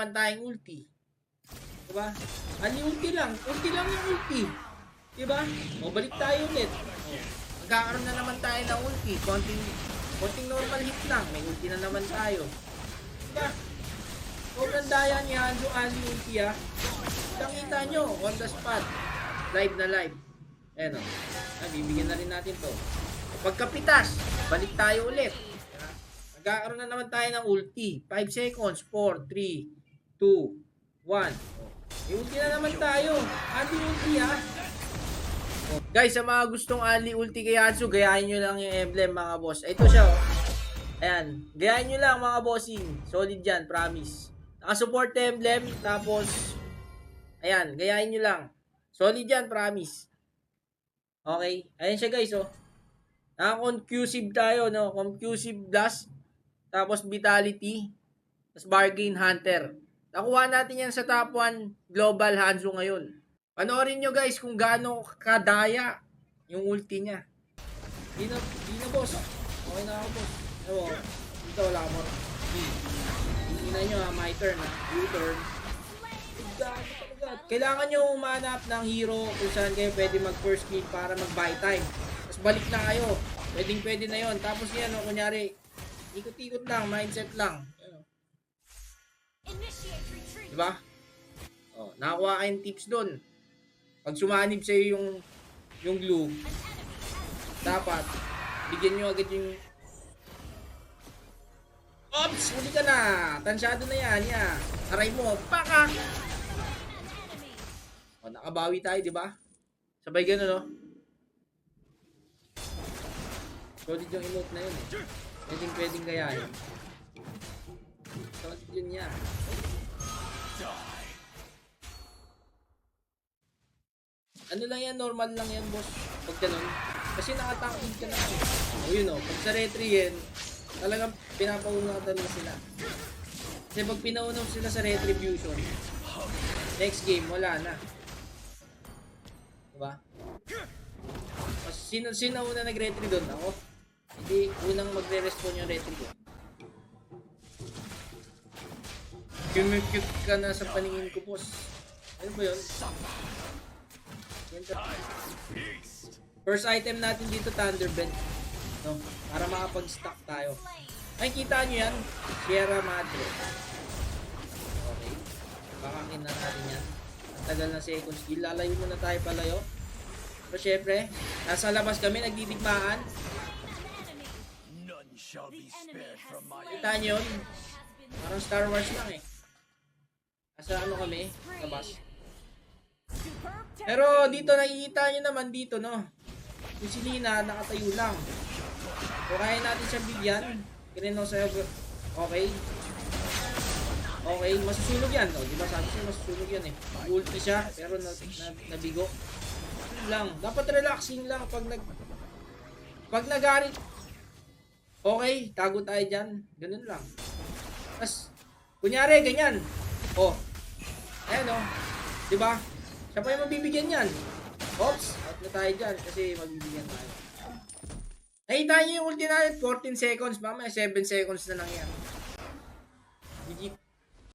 naman tayong ulti. Diba? Ali ulti lang. Ulti lang yung ulti. Diba? O, balik tayo ulit. O, magkakaroon na naman tayo ng ulti. Konting normal hit lang. May ulti na naman tayo. Diba? Sobrang daya ni Hanzo Ali ulti ha. Nakita nyo, on the spot. Live na live. Ayan o. Bibigyan na rin natin to. Pagkapitas, balik tayo ulit. Magkakaroon na naman tayo ng ulti. 5 seconds. 4, 3, 2, 1. Ulti na naman tayo. Ali ulti ha. Guys, sa mga gustong Ali ulti kay Hanzo, gayahin nyo lang yung emblem mga boss. Ito siya oh. Ayan. Gayahin nyo lang mga bossing. Solid yan, promise. Naka-support emblem. Tapos, ayan. Gayahin nyo lang. Solid yan, promise. Okay. Ayan siya guys oh. Naka-conclusive tayo no. Conclusive blast. Tapos vitality. Tapos bargain hunter. Nakuha natin yan sa top 1 global Hanzo ngayon. Panoorin nyo guys kung gaano kadaya yung ulti niya. Di na boss. Okay na ako boss. Ewo, dito wala mo. Tingnan nyo ha, my turn ha. U-turn. Kailangan nyo umanap ng hero kung saan kayo pwede mag first kill para mag buy time. Tapos balik na kayo. Pwede na yon. Tapos yan o, kunyari, ikot-ikot lang, mindset lang. Diba? O, nakakuha kayong tips doon. Pag sumanib sa'yo yung glue, dapat bigyan nyo agad yung ops! Huli ka na! Tansyado na yan, yan. Aray mo, pakak! O, nakabawi tayo, diba? Sabay gano'n, no? Solid yung emote na yun, eh. Pwedeng gayahin. Solid yun yan. Ano lang yan, normal lang yan, boss. Pag ganun. Kasi nakatangkid ka na. O yun o, pag sa retry yan, talagang pinapauna talaga sila. Kasi pag pinauna sila sa retribution, next game, wala na. Diba? Sino una nag-retry doon? Ako? Hindi unang magre-respawn yung retry doon. Cute ka na sa paningin ko, boss. Ano ba yun? First item natin dito, Thunderbend. No? Para makapag-stack tayo. Ay, kita nyo yan? Sierra Madre. Okay. Bakakin na natin yan. Ang tagal na seconds. Lalayo muna tayo palayo. Pero syempre, nasa labas kami, nagdidigmaan. Kita nyo yun? Parang Star Wars lang eh. Nasa ano kami? Labas. Pero dito nakikita nyo naman dito no. Yung si Lina nakatayo lang. So kaya natin siya bigyan. Kinino sa'yo. Okay. Okay, masusunog yan. O, diba sabi siya masusunog yan eh. Ulti siya pero nabigo. Lang. Dapat relaxing lang pag nagarit. Okay, tago tayo dyan. Ganun lang. Tapos, kunyari, ganyan. O. Ayan o. Diba? Siya pa yung mabibigyan yan. Oops, out na tayo dyan kasi mabibigyan tayo. Nakita nyo yung ulti natin, 14 seconds. Mamaya 7 seconds na lang yan. Legit.